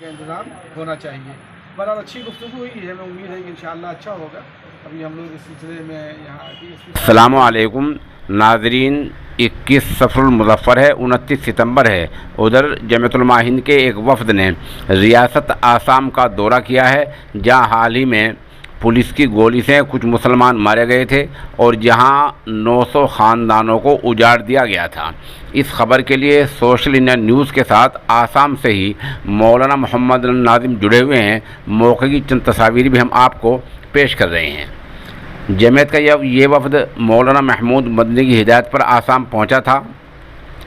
کا انتظام ہونا چاہیے۔ بہرحال اچھی گفتگو ہوئی ہے، ہمیں امید ہے کہ انشاءاللہ اچھا ہوگا۔ ابھی ہم لوگ اس سلسلے میں یہاں السلام علیکم ناظرین، 21 صفر المظفر ہے، 29 ستمبر ہے۔ ادھر جمعیت علماء ہند کے ایک وفد نے ریاست آسام کا دورہ کیا ہے، جہاں حال ہی میں پولیس کی گولی سے کچھ مسلمان مارے گئے تھے اور جہاں 900 خاندانوں کو اجاڑ دیا گیا تھا۔ اس خبر کے لیے سوشل انڈیا نیوز کے ساتھ آسام سے ہی مولانا محمد ناظم جڑے ہوئے ہیں۔ موقع کی چند تصاویر بھی ہم آپ کو پیش کر رہے ہیں۔ جمعیت کا یہ وفد مولانا محمود مدنی کی ہدایت پر آسام پہنچا تھا،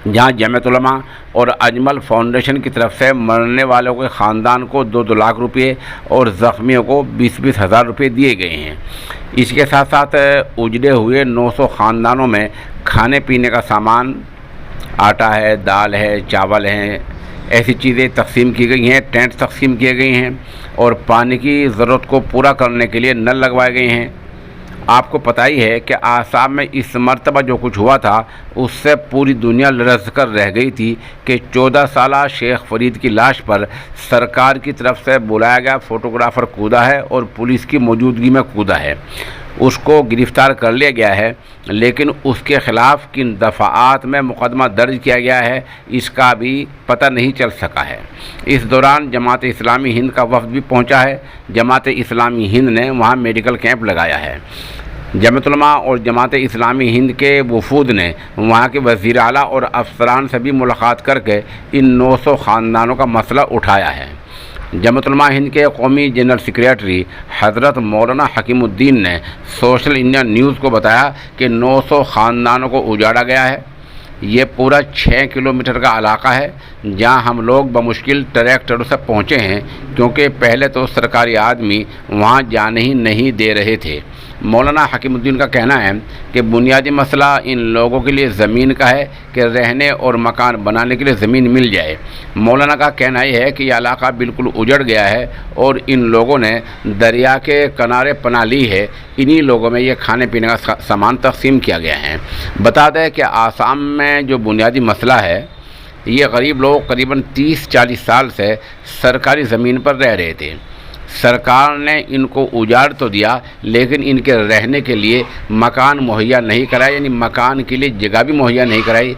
جہاں جمعیت علماء اور اجمل فاؤنڈیشن کی طرف سے مرنے والوں کے خاندان کو 2-2 لاکھ روپے اور زخمیوں کو 20-20 ہزار روپے دیے گئے ہیں۔ اس کے ساتھ ساتھ اجڑے ہوئے 900 خاندانوں میں کھانے پینے کا سامان، آٹا ہے، دال ہے، چاول ہیں، ایسی چیزیں تقسیم کی گئی ہیں، ٹینٹ تقسیم کیے گئے ہیں اور پانی کی ضرورت کو پورا کرنے کے لیے نل لگوائے گئے ہیں۔ آپ کو پتہ ہی ہے کہ آسام میں اس مرتبہ جو کچھ ہوا تھا اس سے پوری دنیا لرز کر رہ گئی تھی کہ 14 سالہ شیخ فرید کی لاش پر سرکار کی طرف سے بلایا گیا فوٹوگرافر کودا ہے اور پولیس کی موجودگی میں کودا ہے۔ اس کو گرفتار کر لیا گیا ہے، لیکن اس کے خلاف کن دفعات میں مقدمہ درج کیا گیا ہے اس کا بھی پتہ نہیں چل سکا ہے۔ اس دوران جماعت اسلامی ہند کا وفد بھی پہنچا ہے۔ جماعت اسلامی ہند نے وہاں میڈیکل کیمپ لگایا ہے۔ جمعیت علماء اور جماعت اسلامی ہند کے وفود نے وہاں کے وزیر اعلیٰ اور افسران سے بھی ملاقات کر کے ان 900 خاندانوں کا مسئلہ اٹھایا ہے۔ جمعیت علماء ہند کے قومی جنرل سیکریٹری حضرت مولانا حکیم الدین نے سوشل انڈیا نیوز کو بتایا کہ 900 خاندانوں کو اجاڑا گیا ہے۔ یہ پورا 6 کلومیٹر کا علاقہ ہے، جہاں ہم لوگ بمشکل ٹریکٹروں سے پہنچے ہیں، کیونکہ پہلے تو سرکاری آدمی وہاں جانے ہی نہیں دے رہے تھے۔ مولانا حکیم الدین کا کہنا ہے کہ بنیادی مسئلہ ان لوگوں کے لیے زمین کا ہے کہ رہنے اور مکان بنانے کے لیے زمین مل جائے۔ مولانا کا کہنا یہ ہے کہ یہ علاقہ بالکل اجڑ گیا ہے اور ان لوگوں نے دریا کے کنارے پناہ لی ہے۔ انہی لوگوں میں یہ کھانے پینے کا سامان تقسیم کیا گیا ہے۔ بتا دیں کہ آسام میں جو بنیادی مسئلہ ہے، یہ غریب لوگ قریباً 30-40 سال سے سرکاری زمین پر رہ رہے تھے۔ سرکار نے ان کو اجاڑ تو دیا، لیکن ان کے رہنے کے لیے مکان مہیا نہیں کرایا، یعنی مکان کے لیے جگہ بھی مہیا نہیں کرائی۔